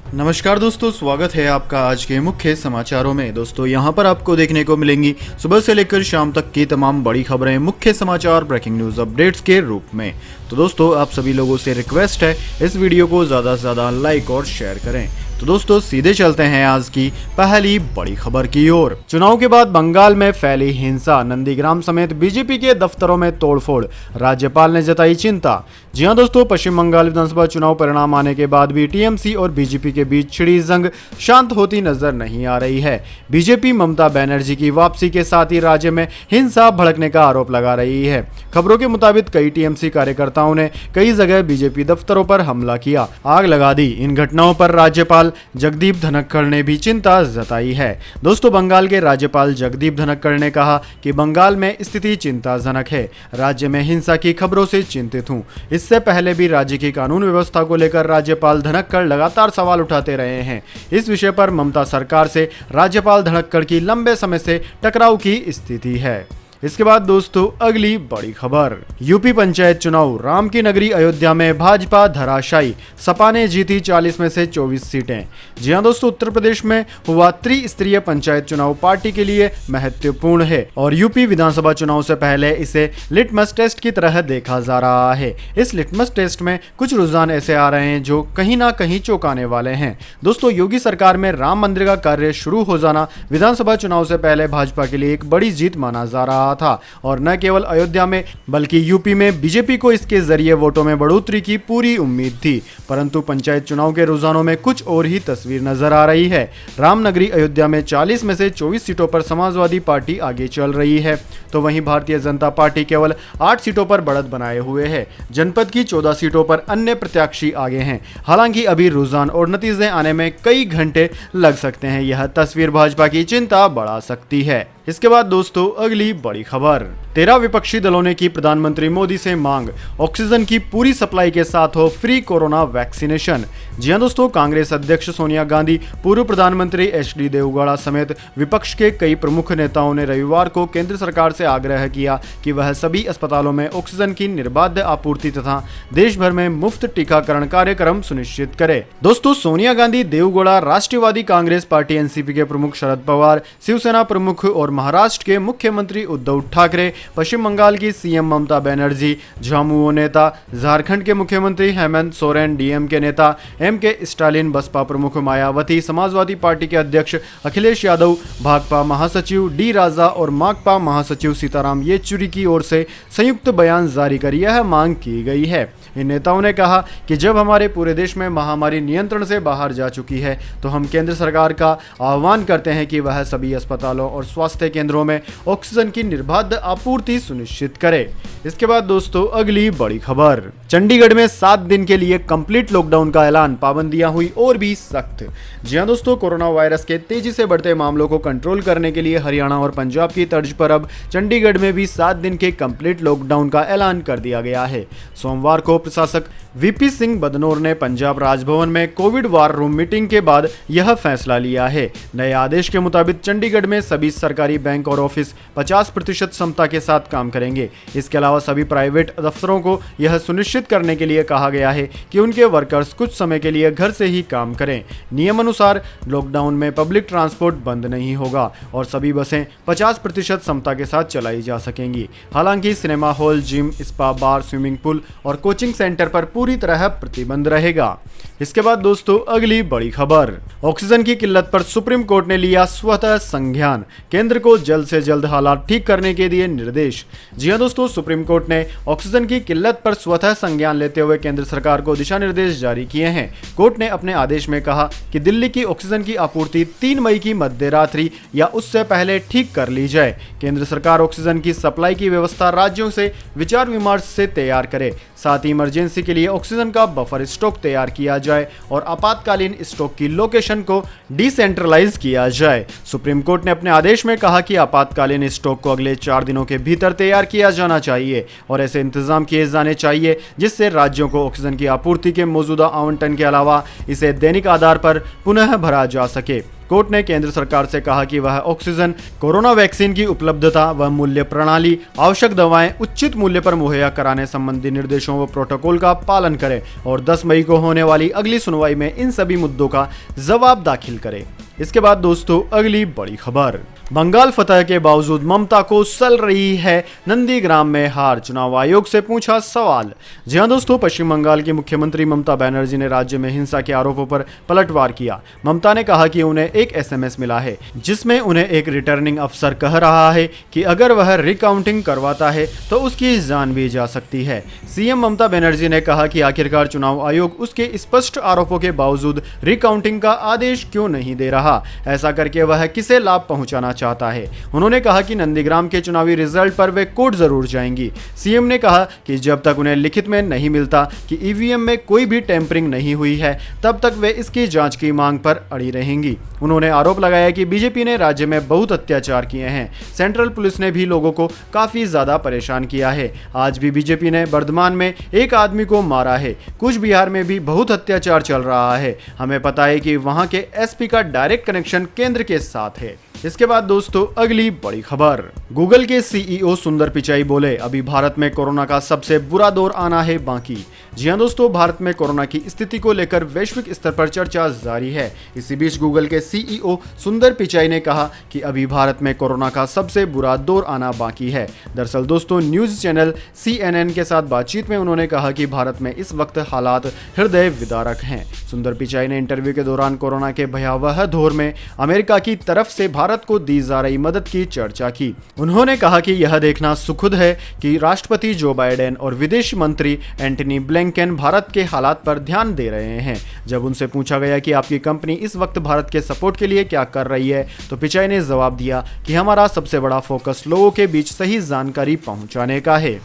नमस्कार दोस्तों, स्वागत है आपका आज के मुख्य समाचारों में। दोस्तों यहाँ पर आपको देखने को मिलेंगी सुबह से लेकर शाम तक की तमाम बड़ी खबरें मुख्य समाचार ब्रेकिंग न्यूज अपडेट्स के रूप में। तो दोस्तों आप सभी लोगों से रिक्वेस्ट है इस वीडियो को ज़्यादा से ज़्यादा लाइक और शेयर करें। तो दोस्तों सीधे चलते हैं आज की पहली बड़ी खबर की ओर। चुनाव के बाद बंगाल में फैली हिंसा, नंदीग्राम समेत बीजेपी के दफ्तरों में तोड़फोड़, राज्यपाल ने जताई चिंता। जी हां दोस्तों, पश्चिम बंगाल विधानसभा चुनाव परिणाम आने के बाद भी टीएमसी और बीजेपी के बीच छिड़ी जंग शांत होती नजर नहीं आ रही है। बीजेपी ममता बनर्जी की वापसी के साथ ही राज्य में हिंसा भड़कने का आरोप लगा रही है। खबरों के मुताबिक कई टीएमसी कार्यकर्ताओं ने कई जगह बीजेपी दफ्तरों पर हमला किया, आग लगा दी। इन घटनाओं पर राज्यपाल जगदीप धनखड़ ने भी चिंता जताई है। दोस्तों बंगाल के राज्यपाल जगदीप धनखड़ ने कहा कि बंगाल में स्थिति चिंताजनक है, राज्य में हिंसा की खबरों से चिंतित हूं। इससे पहले भी राज्य की कानून व्यवस्था को लेकर राज्यपाल धनखड़ लगातार सवाल उठाते रहे हैं। इस विषय पर ममता सरकार से राज्यपाल धनखड़ की लंबे समय से टकराव की स्थिति है। इसके बाद दोस्तों अगली बड़ी खबर, यूपी पंचायत चुनाव, राम की नगरी अयोध्या में भाजपा धराशायी, सपा ने जीती 40 में से 24 सीटें। जी हां दोस्तों, उत्तर प्रदेश में हुआ त्रिस्तरीय पंचायत चुनाव पार्टी के लिए महत्वपूर्ण है और यूपी विधानसभा चुनाव से पहले इसे लिटमस टेस्ट की तरह देखा जा रहा है। इस लिटमस टेस्ट में कुछ रुझान ऐसे आ रहे हैं जो कहीं ना कहीं चौंकाने वाले हैं। दोस्तों योगी सरकार में राम मंदिर का कार्य शुरू हो जाना विधानसभा चुनाव से पहले भाजपा के लिए एक बड़ी जीत माना जा रहा था और न केवल अयोध्या में बल्कि यूपी में बीजेपी को इसके जरिए वोटों में बढ़ोतरी की पूरी उम्मीद थी। परंतु पंचायत चुनाव के रुझानों में कुछ और ही तस्वीर नजर आ रही है। रामनगरी अयोध्या में 40 में से 24 सीटों पर समाजवादी पार्टी आगे चल रही है, तो वहीं भारतीय जनता पार्टी केवल 8 सीटों पर बढ़त बनाए हुए है। जनपद की 14 सीटों पर अन्य प्रत्याशी आगे हैं। हालांकि अभी रुझान और नतीजे आने में कई घंटे लग सकते हैं। यह तस्वीर भाजपा की चिंता बढ़ा सकती है। इसके बाद दोस्तों अगली बड़ी खबर, 13 विपक्षी दलों ने की प्रधानमंत्री मोदी से मांग, ऑक्सीजन की पूरी सप्लाई के साथ हो फ्री कोरोना वैक्सीनेशन। जी हां दोस्तों, कांग्रेस अध्यक्ष सोनिया गांधी, पूर्व प्रधानमंत्री एचडी देवगौड़ा समेत विपक्ष के कई प्रमुख नेताओं ने रविवार को केंद्र सरकार से आग्रह किया कि वह सभी अस्पतालों में ऑक्सीजन की निर्बाध आपूर्ति तथा देश भर में मुफ्त टीकाकरण कार्यक्रम सुनिश्चित करे। दोस्तों सोनिया गांधी, देवगौड़ा, राष्ट्रवादी कांग्रेस पार्टी एनसीपी के प्रमुख शरद पवार, शिवसेना प्रमुख और महाराष्ट्र के मुख्यमंत्री उद्धव ठाकरे, पश्चिम बंगाल की सीएम ममता बनर्जी, झामुमो नेता, झारखंड के मुख्यमंत्री हेमंत सोरेन, डीएम के नेता एमके स्टालिन, बसपा प्रमुख मायावती, समाजवादी पार्टी के अध्यक्ष अखिलेश यादव, भाकपा महासचिव डी राजा और माकपा महासचिव सीताराम येचुरी की ओर से संयुक्त बयान जारी कर यह मांग की गई है। इन नेताओं ने कहा कि जब हमारे पूरे देश में महामारी नियंत्रण से बाहर जा चुकी है तो हम केंद्र सरकार का आह्वान करते हैं कि वह सभी अस्पतालों और स्वास्थ्य केंद्रों में ऑक्सीजन की निर्बाध आपूर्ति सुनिश्चित करे। इसके बाद दोस्तों अगली बड़ी खबर, चंडीगढ़ में 7 दिन के लिए कंप्लीट लॉकडाउन का ऐलान, पाबंदियां हुई और भी सख्त। जी हां दोस्तों, कोरोना वायरस के तेजी से बढ़ते मामलों को कंट्रोल करने के लिए हरियाणा और पंजाब की तर्ज पर अब चंडीगढ़ में भी 7 दिन के कंप्लीट लॉकडाउन का ऐलान कर दिया गया है। सोमवार को प्रशासक वीपी सिंह बदनौर ने पंजाब राजभवन में कोविड वार रूम मीटिंग के बाद यह फैसला लिया है। नए आदेश के मुताबिक चंडीगढ़ में सभी सरकारी बैंक और ऑफिस 50% क्षमता के साथ काम करेंगे। इसके अलावा सभी प्राइवेट दफ्तरों को यह सुनिश्चित करने के लिए कहा गया है कि उनके वर्कर्स कुछ समय के लिए घर से ही काम करें। नियम अनुसार लॉकडाउन में पब्लिक ट्रांसपोर्ट बंद नहीं होगा और सभी बसें 50% क्षमता के साथ चलाई जा सकेंगी। हालांकि सिनेमा हॉल, जिम, स्पा, बार, स्विमिंग पूल और कोचिंग सेंटर पर पूरी तरह प्रतिबंध रहेगा। इसके बाद दोस्तों अगली बड़ी खबर, ऑक्सीजन की किल्लत पर सुप्रीम कोर्ट ने लिया स्वतः संज्ञान, केंद्र को जल्द से जल्द हालात ठीक करने के दिए निर्देश। जी हां दोस्तों, सुप्रीम कोर्ट ने ऑक्सीजन की किल्लत पर स्वतः संज्ञान लेते हुए केंद्र सरकार को दिशा निर्देश जारी किए हैं। कोर्ट ने अपने आदेश में कहा कि दिल्ली की ऑक्सीजन की आपूर्ति 3 मई की मध्य रात्रि या उससे पहले ठीक कर ली जाए। केंद्र सरकार ऑक्सीजन की सप्लाई की व्यवस्था राज्यों से विचार विमर्श से तैयार करे, साथ ही इमरजेंसी के लिए ऑक्सीजन का बफर स्टॉक तैयार किया जाए और आपातकालीन स्टॉक की लोकेशन को डिसेंट्रलाइज किया जाए। सुप्रीम कोर्ट ने अपने आदेश में कहा कि आपातकालीन स्टॉक को अगले 4 दिनों के भीतर तैयार किया जाना चाहिए और ऐसे इंतजाम किए जाने चाहिए जिससे राज्यों को ऑक्सीजन की आपूर्ति के मौजूदा आवंटन के अलावा इसे दैनिक आधार पर पुनः भरा जा सके। कोर्ट ने केंद्र सरकार से कहा कि वह ऑक्सीजन, कोरोना वैक्सीन की उपलब्धता व मूल्य प्रणाली, आवश्यक दवाएं उचित मूल्य पर मुहैया कराने संबंधी निर्देशों व प्रोटोकॉल का पालन करे और 10 मई को होने वाली अगली सुनवाई में इन सभी मुद्दों का जवाब दाखिल करे। इसके बाद दोस्तों अगली बड़ी खबर, बंगाल फतह के बावजूद ममता को सल रही है नंदीग्राम में हार, चुनाव आयोग से पूछा सवाल। जी हां दोस्तों, पश्चिम बंगाल की मुख्यमंत्री ममता बनर्जी ने राज्य में हिंसा के आरोपों पर पलटवार किया। ममता ने कहा कि उन्हें एक एसएमएस मिला है जिसमें उन्हें एक रिटर्निंग अफसर कह रहा है कि अगर वह रिकाउंटिंग करवाता है तो उसकी जान भी जा सकती है। सीएम ममता बनर्जी ने कहा कि आखिरकार चुनाव आयोग उसके स्पष्ट आरोपों के बावजूद रिकाउंटिंग का आदेश क्यों नहीं दे रहा, ऐसा करके वह किसे लाभ पहुंचाना चाहता है। उन्होंने कहा कि नंदीग्राम के चुनावी रिजल्ट पर वे कोर्ट जरूर जाएंगी। सीएम ने कहा कि जब तक उन्हें लिखित में नहीं मिलता कि ईवीएम में कोई भी टेम्परिंग नहीं हुई है तब तक वे इसकी जांच की मांग पर अड़ी रहेंगी। उन्होंने आरोप लगाया कि बीजेपी ने राज्य में बहुत अत्याचार किए हैं। सेंट्रल पुलिस ने भी लोगों को काफी ज्यादा परेशान किया है। आज भी बीजेपी ने बर्धमान में एक आदमी को मारा है। कुछ बिहार में भी बहुत अत्याचार चल रहा है। हमें पता है कि वहां के एसपी का डायरेक्ट कनेक्शन केंद्र के साथ है। इसके बाद दोस्तों अगली बड़ी खबर, गूगल के सीईओ सुंदर पिचाई बोले अभी भारत में कोरोना का सबसे बुरा दौर आना है बाकी। जी हां दोस्तों, भारत में कोरोना की स्थिति को लेकर वैश्विक स्तर पर चर्चा जारी है। इसी बीच गूगल के सीईओ सुंदर पिचाई ने कहा कि अभी भारत में कोरोना का सबसे बुरा दौर आना बाकी है। दरअसल दोस्तों, न्यूज चैनल CNN के साथ बातचीत में उन्होंने कहा कि भारत में इस वक्त हालात हृदय विदारक हैं। सुंदर पिचाई ने इंटरव्यू के दौरान कोरोना के भयावह दौर में अमेरिका की तरफ से भारत को दी जा रही मदद की चर्चा की। उन्होंने कहा कि यह देखना सुखद है कि राष्ट्रपति जो बाइडेन और विदेश मंत्री एंटनी ब्लिंकन भारत के हालात पर ध्यान दे रहे हैं। जब उनसे पूछा गया कि आपकी कंपनी इस वक्त भारत के सपोर्ट के लिए क्या कर रही है तो पिचाई ने जवाब दिया कि हमारा सबसे बड़ा फोकस लोगों के बीच सही जानकारी पहुंचाने का है।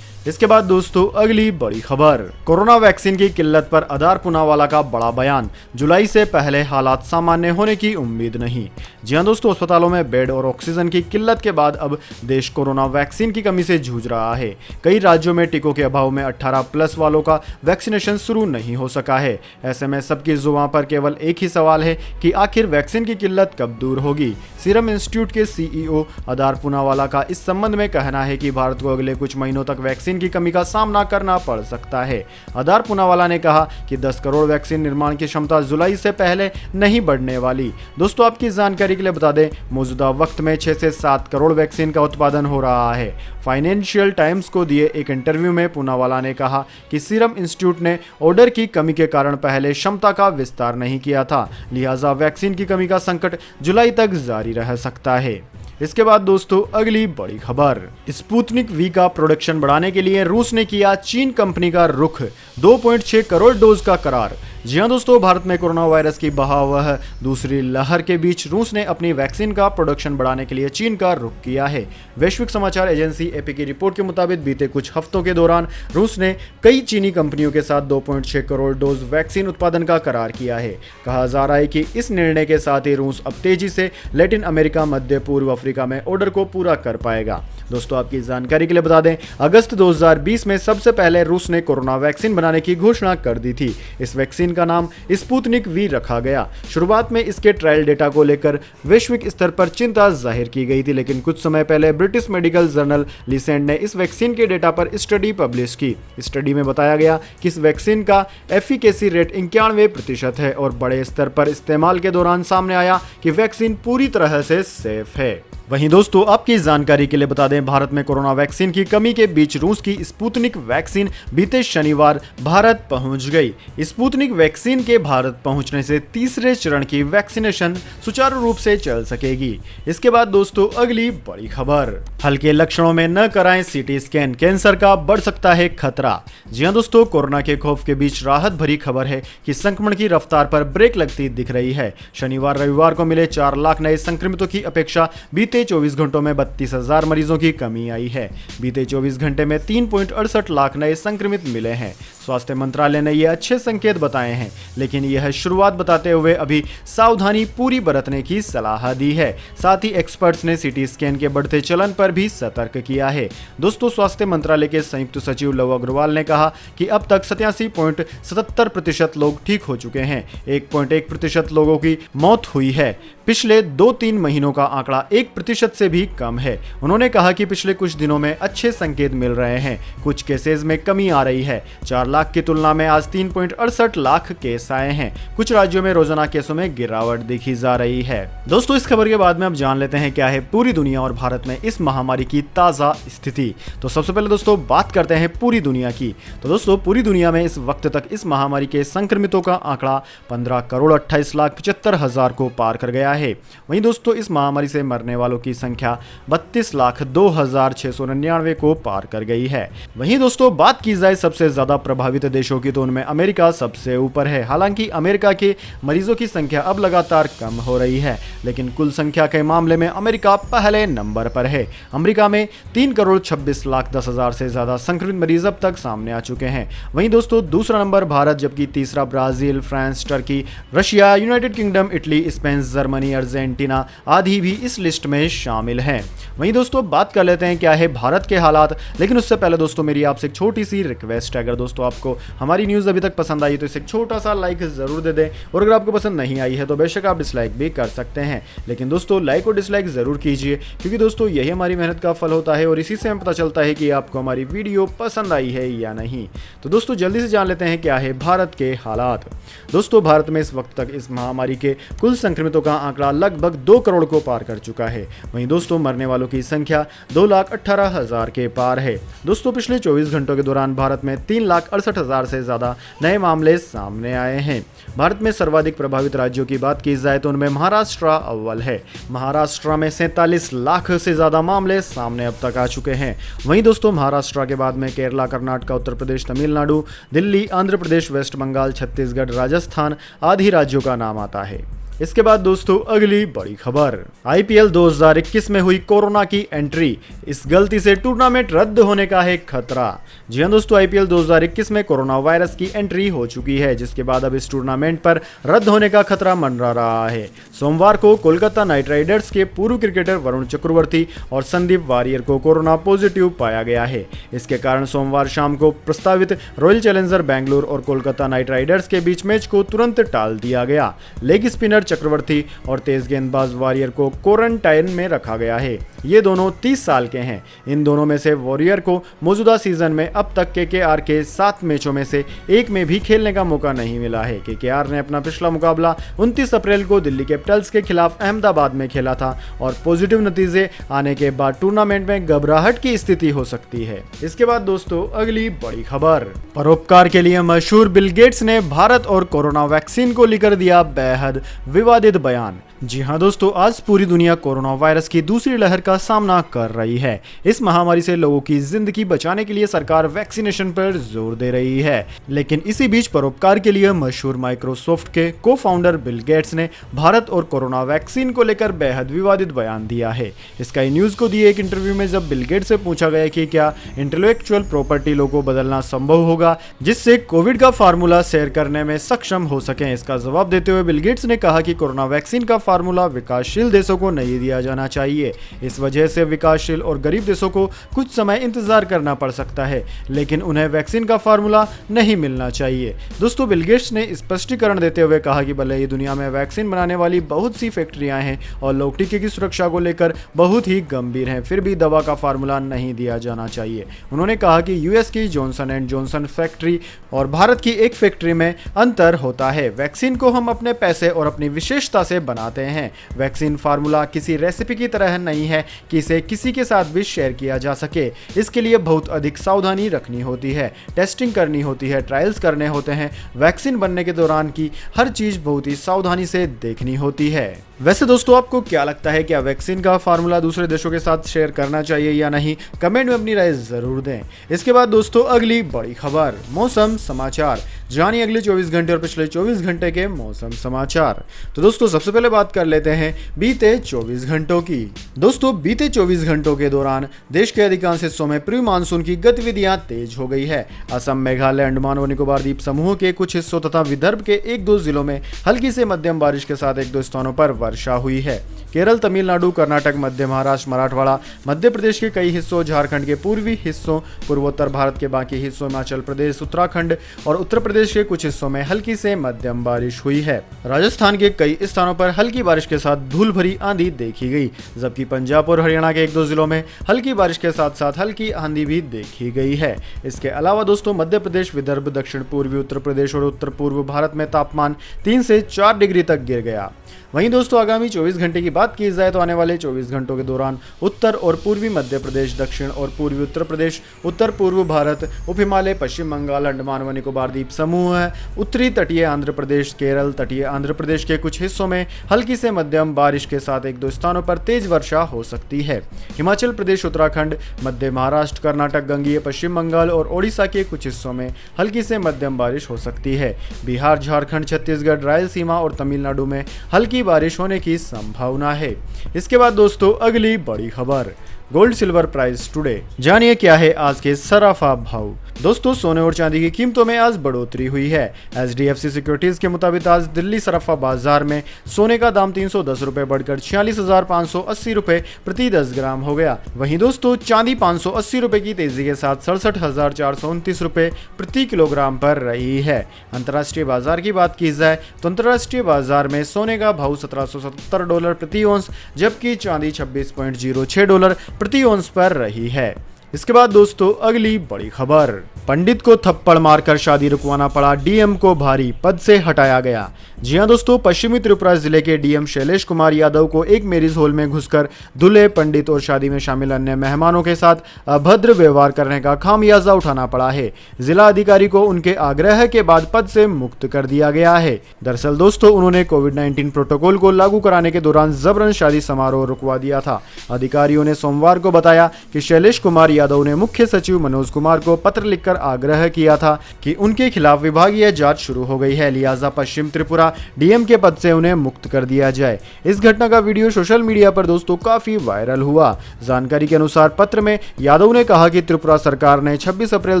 इसके बाद दोस्तों अगली बड़ी खबर, कोरोना वैक्सीन की किल्लत पर आधार पूनावाला का बड़ा बयान, जुलाई से पहले हालात सामान्य होने की उम्मीद नहीं। जी हां दोस्तों, अस्पतालों में बेड और ऑक्सीजन की किल्लत के बाद अब देश कोरोना वैक्सीन की कमी से जूझ रहा है। कई राज्यों में टीकों के अभाव में 18+ वालों का वैक्सीनेशन शुरू नहीं हो सका है। ऐसे में सबकी जुबान पर केवल एक ही सवाल है कि आखिर वैक्सीन की किल्लत कब दूर होगी। सीरम इंस्टीट्यूट के सीईओ आधार पूनावाला का इस संबंध में कहना है कि भारत को अगले कुछ महीनों तक वैक्सीन की कमी का सामना करना पड़ सकता है। आधार पूनावाला ने कहा कि 10 करोड़ वैक्सीन निर्माण की क्षमता जुलाई से पहले नहीं बढ़ने वाली। दोस्तों आपकी जानकारी के लिए बता दें, मौजूदा वक्त में 6 से 7 करोड़ वैक्सीन का उत्पादन हो रहा है। फाइनेंशियल टाइम्स को दिए एक इंटरव्यू में पूनावाला ने कहा कि सीरम इंस्टीट्यूट ने ऑर्डर की कमी के कारण पहले क्षमता का विस्तार नहीं किया था, लिहाजा वैक्सीन की कमी का संकट जुलाई तक जारी रह सकता है। इसके बाद दोस्तों अगली बड़ी खबर, स्पुतनिक वी का प्रोडक्शन बढ़ाने के लिए रूस ने किया चीन कंपनी का रुख, 2.6 करोड़ डोज का करार। जी हां दोस्तों, भारत में कोरोना वायरस की बहावह दूसरी लहर के बीच रूस ने अपनी वैक्सीन का प्रोडक्शन बढ़ाने के लिए चीन का रुख किया है। वैश्विक समाचार एजेंसी AP की रिपोर्ट के मुताबिक बीते कुछ हफ्तों के दौरान रूस ने कई चीनी कंपनियों के साथ 2.6 करोड़ डोज वैक्सीन उत्पादन का करार किया है। कहा जा रहा है कि इस निर्णय के साथ ही रूस अब तेजी से लैटिन अमेरिका, मध्य पूर्व अफ्रीका में ऑर्डर को पूरा कर पाएगा। दोस्तों आपकी जानकारी के लिए बता दें, अगस्त 2020 में सबसे पहले रूस ने कोरोना वैक्सीन बनाने की घोषणा कर दी थी। इस वैक्सीन का नाम स्पुतनिक वी रखा गया। शुरुआत में इसके ट्रायल डेटा को लेकर वैश्विक स्तर पर चिंता जाहिर की गई थी, लेकिन कुछ समय पहले ब्रिटिश मेडिकल जर्नल लीसेंट ने इस वैक्सीन के डेटा पर स्टडी पब्लिश की। स्टडी में बताया गया कि इस वैक्सीन का एफिकेसी रेट 91% है और बड़े स्तर पर इस्तेमाल के दौरान सामने आया कि वैक्सीन पूरी तरह से सेफ है। वहीं दोस्तों आपकी जानकारी के लिए बता दें, भारत में कोरोना वैक्सीन की कमी के बीच रूस की स्पुतनिक वैक्सीन बीते शनिवार भारत पहुंच गई। स्पुतनिक वैक्सीन के भारत पहुंचने से तीसरे चरण की वैक्सीनेशन सुचारू रूप से चल सकेगी। इसके बाद दोस्तों अगली बड़ी खबर, हल्के लक्षणों में न कराएं CT स्कैन, कैंसर का बढ़ सकता है खतरा। जी हां दोस्तों, कोरोना के खौफ के बीच राहत भरी खबर है कि संक्रमण की रफ्तार पर ब्रेक लगती दिख रही है। शनिवार रविवार को मिले 4 लाख नए संक्रमितों की अपेक्षा बीते बीते 24 घंटों में 32,000 मरीजों की कमी आई है। बीते 24 घंटे में 3.68 लाख नए संक्रमित मिले हैं। स्वास्थ्य मंत्रालय ने ये अच्छे संकेत बताए हैं, लेकिन यह शुरुआत बताते हुए अभी सावधानी पूरी बरतने की सलाह दी है। साथ ही एक्सपर्ट्स ने सीटी स्कैन के बढ़ते चलन पर भी सतर्क किया है। दोस्तों, स्वास्थ्य मंत्रालय के संयुक्त सचिव लव अग्रवाल ने कहा कि अब तक 87.77% लोग ठीक हो चुके हैं। 1.1% लोगों की मौत हुई है। पिछले 2-3 महीनों का आंकड़ा 1% से भी कम है। उन्होंने कहा कि पिछले कुछ दिनों में अच्छे संकेत मिल रहे हैं। कुछ केसेस में कमी आ रही है। 4 लाख की तुलना में आज 3.68 लाख केस आए हैं। कुछ राज्यों में रोजाना केसों में गिरावट देखी जा रही है। दोस्तों, इस खबर के बाद में अब जान लेते हैं क्या है पूरी दुनिया और भारत में इस महामारी की ताजा स्थिति। तो सबसे पहले दोस्तों बात करते हैं पूरी दुनिया की। तो दोस्तों, पूरी दुनिया में इस वक्त तक इस महामारी के संक्रमितों का आंकड़ा 15,28,75,000 को पार कर गया है। वहीं दोस्तों, इस महामारी से मरने वालों की संख्या 32,02,699 को पार कर गई है। वहीं दोस्तों, बात की जाए सबसे ज्यादा प्रभावित देशों की तो उनमें अमेरिका सबसे ऊपर है। हालांकि अमेरिका के मरीजों की संख्या अब लगातार कम हो रही है, लेकिन कुल संख्या के मामले में अमेरिका पहले नंबर पर है। अमेरिका में 3,26,10,000 से ज्यादा संक्रमित मरीज अब तक सामने आ चुके हैं। वहीं दोस्तों, दूसरा नंबर भारत, जबकि तीसरा Brazil, France, Turkey, Russia, United kingdom, Italy, Spain, Germany, Argentina आदि भी इस लिस्ट में शामिल हैं। वहीं दोस्तों, बात कर लेते हैं क्या है भारत के हालात। लेकिन उससे पहले दोस्तों, मेरी आपसे एक छोटी सी रिक्वेस्ट है। अगर दोस्तों आपको हमारी न्यूज़ अभी तक पसंद आई तो इसे एक छोटा सा लाइक जरूर दे दें, और अगर आपको पसंद नहीं आई है तो बेशक आप डिसलाइक भी कर सकते हैं। लेकिन दोस्तों, लाइक और डिसलाइक जरूर कीजिए, क्योंकि दोस्तों यही हमारी मेहनत का फल होता है और इसी से हमें पता चलता है कि आपको हमारी वीडियो पसंद आई है या नहीं। तो दोस्तों, जल्दी से जान लेते हैं क्या है भारत के हालात। दोस्तों, भारत में इस वक्त तक इस महामारी के कुल संक्रमितों का आंकड़ा लगभग 2 करोड़ को पार कर चुका है। वहीं दोस्तों, मरने वालों की संख्या 2,18,000 के पार है। दोस्तों, पिछले 24 घंटों के दौरान भारत में 3,68,000 से ज्यादा नए मामले सामने आए हैं। भारत में सर्वाधिक प्रभावित राज्यों की बात की जाए तो उनमें महाराष्ट्र अव्वल है। महाराष्ट्र में 47 लाख से ज्यादा मामले सामने अब तक आ चुके हैं। वहीं दोस्तों, महाराष्ट्र के बाद में केरला, कर्नाटक, उत्तर प्रदेश, तमिलनाडु, दिल्ली, आंध्र प्रदेश, वेस्ट बंगाल, छत्तीसगढ़, राजस्थान आदि राज्यों का नाम आता है। इसके बाद दोस्तों अगली बड़ी खबर, आईपीएल 2021 में हुई कोरोना की एंट्री, इस गलती से टूर्नामेंट रद्द होने का है खतरा। जी हां दोस्तों, आईपीएल 2021 में कोरोना वायरस की एंट्री हो चुकी है, जिसके बाद अब इस टूर्नामेंट पर रद्द होने का खतरा मंडरा रहा है। सोमवार को कोलकाता नाइट राइडर्स के पूर्व क्रिकेटर वरुण चक्रवर्ती और संदीप वारियर को कोरोना पॉजिटिव पाया गया है। इसके कारण सोमवार शाम को प्रस्तावित रॉयल चैलेंजर बैंगलोर और कोलकाता नाइट राइडर्स के बीच मैच को तुरंत टाल दिया गया। लेग स्पिनर चक्रवर्ती और तेज गेंदबाज वारियर को क्वारंटाइन में रखा गया है। ये दोनों 30 साल के हैं। इन दोनों में से वॉरियर को मौजूदा सीजन में अब तक केकेआर के 7 मैचों में से एक में भी खेलने का मौका नहीं मिला है। केकेआर ने अपना पिछला मुकाबला 29 अप्रैल को दिल्ली कैपिटल्स के खिलाफ अहमदाबाद में खेला था और पॉजिटिव नतीजे आने के बाद टूर्नामेंट में घबराहट की स्थिति हो सकती है। इसके बाद दोस्तों अगली बड़ी खबर, परोपकार के लिए मशहूर बिल गेट्स ने भारत और कोरोना वैक्सीन को लेकर दिया बेहद विवादित बयान। जी हां दोस्तों, आज पूरी दुनिया कोरोना वायरस की दूसरी लहर का सामना कर रही है। इस महामारी से लोगों की जिंदगी बचाने के लिए सरकार वैक्सीनेशन पर जोर दे रही है। लेकिन इसी बीच परोपकार के लिए मशहूर माइक्रोसॉफ्ट के को फाउंडर बिल गेट्स ने भारत और कोरोना वैक्सीन को लेकर बेहद विवादित बयान दिया है। स्काई न्यूज को दिए एक इंटरव्यू में जब बिल गेट्स से पूछा गया कि क्या इंटेलेक्चुअल प्रॉपर्टी लॉ को बदलना संभव होगा जिससे कोविड का फार्मूला शेयर करने में सक्षम हो सके, इसका जवाब देते हुए बिल गेट्स ने कहा कि कोरोना वैक्सीन का फार्मूला विकासशील देशों को नहीं दिया जाना चाहिए। इस वजह से विकासशील और गरीब देशों को कुछ समय इंतजार करना पड़ सकता है, लेकिन उन्हें वैक्सीन का फार्मूला नहीं मिलना चाहिए। दोस्तों, बिल गेट्स ने स्पष्टीकरण देते हुए कहा कि भले ही दुनिया में वैक्सीन बनाने वाली बहुत सी फैक्ट्रियां हैं और लोग टीके की सुरक्षा को लेकर बहुत ही गंभीर हैं, फिर भी दवा का फार्मूला नहीं दिया जाना चाहिए। उन्होंने कहा कि यूएस की जॉनसन एंड जॉनसन फैक्ट्री और भारत की एक फैक्ट्री में अंतर होता है। वैक्सीन को हम अपने पैसे और अपनी विशेषता से बनाते हैं। वैक्सीन फार्मूला किसी रेसिपी की तरह नहीं है कि इसे किसी के साथ भी शेयर किया जा सके। इसके लिए बहुत अधिक सावधानी रखनी होती है, टेस्टिंग करनी होती है, ट्रायल्स करने होते हैं। वैक्सीन बनने के दौरान की हर चीज बहुत ही सावधानी से देखनी होती है। वैसे दोस्तों आपको क्या लगता है, क्या वैक्सीन का फार्मूला दूसरे देशों के साथ शेयर करना चाहिए या नहीं? कमेंट में अपनी राय जरूर दें। इसके बाद दोस्तों अगली बड़ी खबर, मौसम समाचार। जानिए अगले 24 घंटे और पिछले 24 घंटे के मौसम समाचार। तो दोस्तों सबसे पहले बात कर लेते हैं बीते 24 घंटों की। दोस्तों बीते 24 घंटों के दौरान देश के अधिकांश हिस्सों में प्री मानसून की गतिविधियां तेज हो गई है। असम, मेघालय, अंडमान व निकोबार द्वीप समूह के कुछ हिस्सों तथा विदर्भ के 1-2 जिलों में हल्की से मध्यम बारिश के साथ 1-2 स्थानों पर वर्षा हुई है। केरल, तमिलनाडु, कर्नाटक, मध्य महाराष्ट्र, मराठवाड़ा, मध्य प्रदेश के कई हिस्सों, झारखंड के पूर्वी हिस्सों, पूर्वोत्तर भारत के बाकी हिस्सों, हिमाचल प्रदेश, उत्तराखंड और उत्तर प्रदेश के कुछ हिस्सों में हल्की से मध्यम बारिश हुई है। राजस्थान के कई स्थानों पर हल्की बारिश के साथ धूल भरी आंधी देखी गई, जबकि पंजाब और हरियाणा के 1-2 जिलों में हल्की बारिश के साथ साथ हल्की आंधी भी देखी गई है। इसके अलावा दोस्तों मध्य प्रदेश, विदर्भ, दक्षिण पूर्वी उत्तर प्रदेश और उत्तर पूर्व भारत में तापमान 3 से 4 डिग्री तक गिर गया। वहीं दोस्तों आगामी 24 घंटे की बात की जाए तो आने वाले 24 घंटों के दौरान उत्तर और पूर्वी मध्य प्रदेश, दक्षिण और पूर्वी उत्तर प्रदेश, उत्तर पूर्व भारत, उप हिमालय, पश्चिम बंगाल, अंडमान व निकोबार द्वीप समूह, उत्तरी तटीय आंध्र प्रदेश, केरल, तटीय आंध्र प्रदेश के कुछ हिस्सों में हल्की से मध्यम बारिश के साथ 1-2 स्थानों पर तेज वर्षा हो सकती है। हिमाचल प्रदेश, उत्तराखंड, मध्य महाराष्ट्र, कर्नाटक, गंगीय पश्चिम बंगाल और ओडिशा के कुछ हिस्सों में हल्की से मध्यम बारिश हो सकती है। बिहार, झारखंड, छत्तीसगढ़, रायलसीमा और तमिलनाडु में हल्की बारिश होने की संभावना है। इसके बाद दोस्तों अगली बड़ी खबर, गोल्ड सिल्वर प्राइस टुडे। जानिए क्या है आज के सराफा भाव। दोस्तों सोने और चांदी की कीमतों में आज बढ़ोतरी हुई है। HDFC सिक्योरिटीज के मुताबिक आज दिल्ली सराफा बाजार में सोने का दाम 310 रुपए बढ़कर 46,580 रुपए प्रति 10 ग्राम हो गया। वहीं दोस्तों चांदी 580 रुपए की तेजी के साथ 67,429 रुपए प्रति किलोग्राम पर रही है। अंतर्राष्ट्रीय बाजार की बात की जाए तो अंतर्राष्ट्रीय बाजार में सोने का भाव $1770 प्रति औंस, जबकि चांदी $26.06 प्रति औंस पर रही है। इसके बाद दोस्तों अगली बड़ी खबर, पंडित को थप्पड़ मारकर शादी रुकवाना पड़ा, डीएम को भारी पद से हटाया गया। जी हां दोस्तों, पश्चिमी त्रिपुरा जिले के डीएम शैलेश कुमार यादव को एक मैरिज हॉल में घुसकर दूल्हे, पंडित और शादी में शामिल अन्य मेहमानों के साथ अभद्र व्यवहार करने का खामियाजा उठाना पड़ा है। जिला अधिकारी को उनके आग्रह के बाद पद से मुक्त कर दिया गया है। दरअसल दोस्तों उन्होंने कोविड-19 प्रोटोकॉल को लागू कराने के दौरान जबरन शादी समारोह रुकवा दिया था। अधिकारियों ने सोमवार को बताया कि शैलेश कुमार यादव ने मुख्य सचिव मनोज कुमार को पत्र लिखकर आग्रह किया था कि उनके खिलाफ विभागीय जांच शुरू हो गई है, लिहाजा पश्चिम त्रिपुरा डीएम के पद से उन्हें मुक्त कर दिया जाए। इस घटना का वीडियो सोशल मीडिया पर दोस्तों काफी वायरल हुआ। जानकारी के अनुसार पत्र में यादव ने कहा कि त्रिपुरा सरकार ने 26 अप्रैल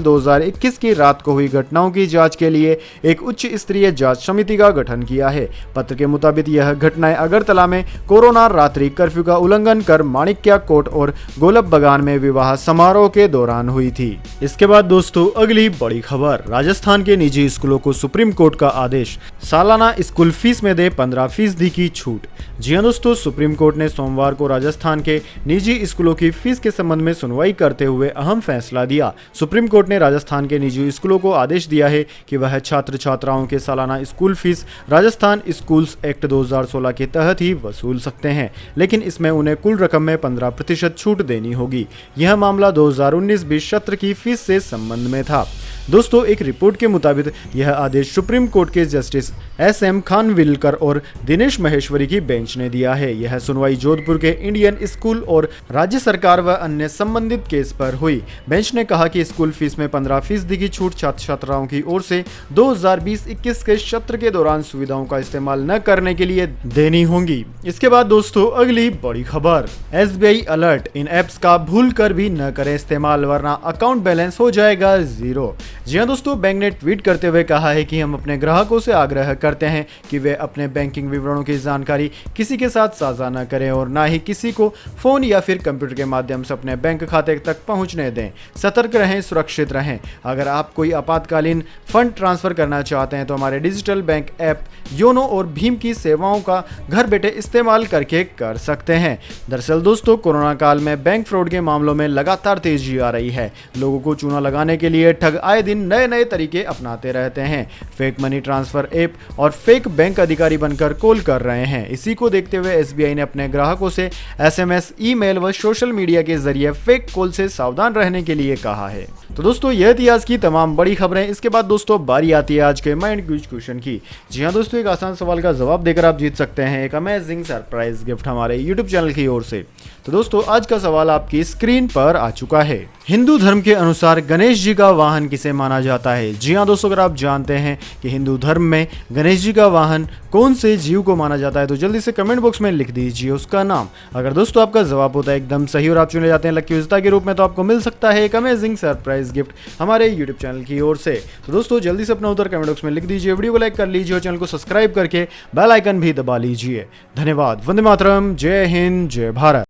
2021 की रात को हुई घटनाओं की जांच के लिए एक उच्च स्तरीय जांच समिति का गठन किया है। पत्र के मुताबिक यह घटनाएं अगरतला में कोरोना रात्रि कर्फ्यू का उल्लंघन कर माणिक्या कोट और गोलब बगान में विवाह समारोह के दौरान हुई थी। इसके बाद दोस्तों अगली बड़ी खबर, राजस्थान के निजी स्कूलों को सुप्रीम कोर्ट का आदेश, सालाना स्कूल फीस में दे 15% की छूट। जी हां दोस्तों, सुप्रीम कोर्ट ने सोमवार को राजस्थान के निजी स्कूलों की फीस के संबंध में सुनवाई करते हुए अहम फैसला दिया। सुप्रीम कोर्ट ने राजस्थान के निजी स्कूलों को आदेश दिया है कि वह छात्र छात्राओं के सालाना school fees Rajasthan schools act 2016 के तहत ही वसूल सकते हैं, लेकिन इसमें उन्हें कुल रकम में 15% छूट देनी होगी। यह मामला 2019-20 सत्र की फीस से संबंध में था। दोस्तों एक रिपोर्ट के मुताबिक यह आदेश सुप्रीम कोर्ट के जस्टिस SM खानविलकर और दिनेश महेश्वरी की बेंच ने दिया है। यह सुनवाई जोधपुर के इंडियन स्कूल और राज्य सरकार व अन्य संबंधित केस पर हुई। बेंच ने कहा कि स्कूल फीस में 15% की छूट छात्र छात्राओं की ओर से 2020-21 के सत्र के दौरान सुविधाओं का इस्तेमाल न करने के लिए देनी होंगी। इसके बाद दोस्तों अगली बड़ी खबर, SBI अलर्ट, इन एप्स का भूल कर भी न करें इस्तेमाल वरना अकाउंट बैलेंस हो जाएगा 0। जी हां दोस्तों, बैंक ने ट्वीट करते हुए कहा है कि हम अपने ग्राहकों से आग्रह करते हैं कि वे अपने बैंकिंग विवरणों की जानकारी किसी के साथ साझा न करें और ना ही किसी को फोन या फिर कंप्यूटर के माध्यम से अपने बैंक खाते तक पहुंचने दें। सतर्क रहें, सुरक्षित रहें। अगर आप कोई आपातकालीन फंड ट्रांसफर करना चाहते हैं तो हमारे डिजिटल बैंक ऐप योनो और भीम की सेवाओं का घर बैठे इस्तेमाल करके कर सकते हैं। दरअसल दोस्तों कोरोना काल में बैंक फ्रॉड के मामलों में लगातार तेजी आ रही है। लोगों को चूना लगाने के लिए ठग आए दिन दिन नए नए तरीके अपनाते रहते हैं। फेक मनी ट्रांसफर ऐप और फेक बैंक अधिकारी बनकर कॉल कर रहे हैं। इसी को देखते हुए एसबीआई ने अपने ग्राहकों से एसएमएस, ईमेल व सोशल मीडिया के जरिए फेक कॉल से सावधान रहने के लिए कहा है। तो दोस्तों यह थी आज की तमाम बड़ी खबरें। इसके बाद दोस्तों बारी आती है आज के माइंड क्विज क्वेश्चन की। जी हाँ दोस्तों, एक आसान सवाल का जवाब देकर आप जीत सकते हैं एक अमेजिंग सरप्राइज गिफ्ट हमारे यूट्यूब चैनल की ओर से। तो दोस्तों आज का सवाल आपकी स्क्रीन पर आ चुका है। हिंदू धर्म के अनुसार गणेश जी का वाहन किसे माना जाता है? जी हाँ दोस्तों, अगर आप जानते हैं कि हिंदू धर्म में गणेश जी का वाहन कौन से जीव को माना जाता है तो जल्दी से कमेंट बॉक्स में लिख दीजिए उसका नाम। अगर दोस्तों आपका जवाब होता है एकदम सही और आप चुने जाते हैं लकी विजेता के रूप में, तो आपको मिल सकता है एक अमेजिंग सरप्राइज गिफ्ट हमारे यूट्यूब चैनल की ओर से। तो दोस्तों जल्दी से अपना उत्तर कमेंट बॉक्स में लिख दीजिए, वीडियो को लाइक कर लीजिए और चैनल को सब्सक्राइब करके बेल आइकन भी दबा लीजिए। धन्यवाद। वंदे मातरम। जय हिंद, जय भारत।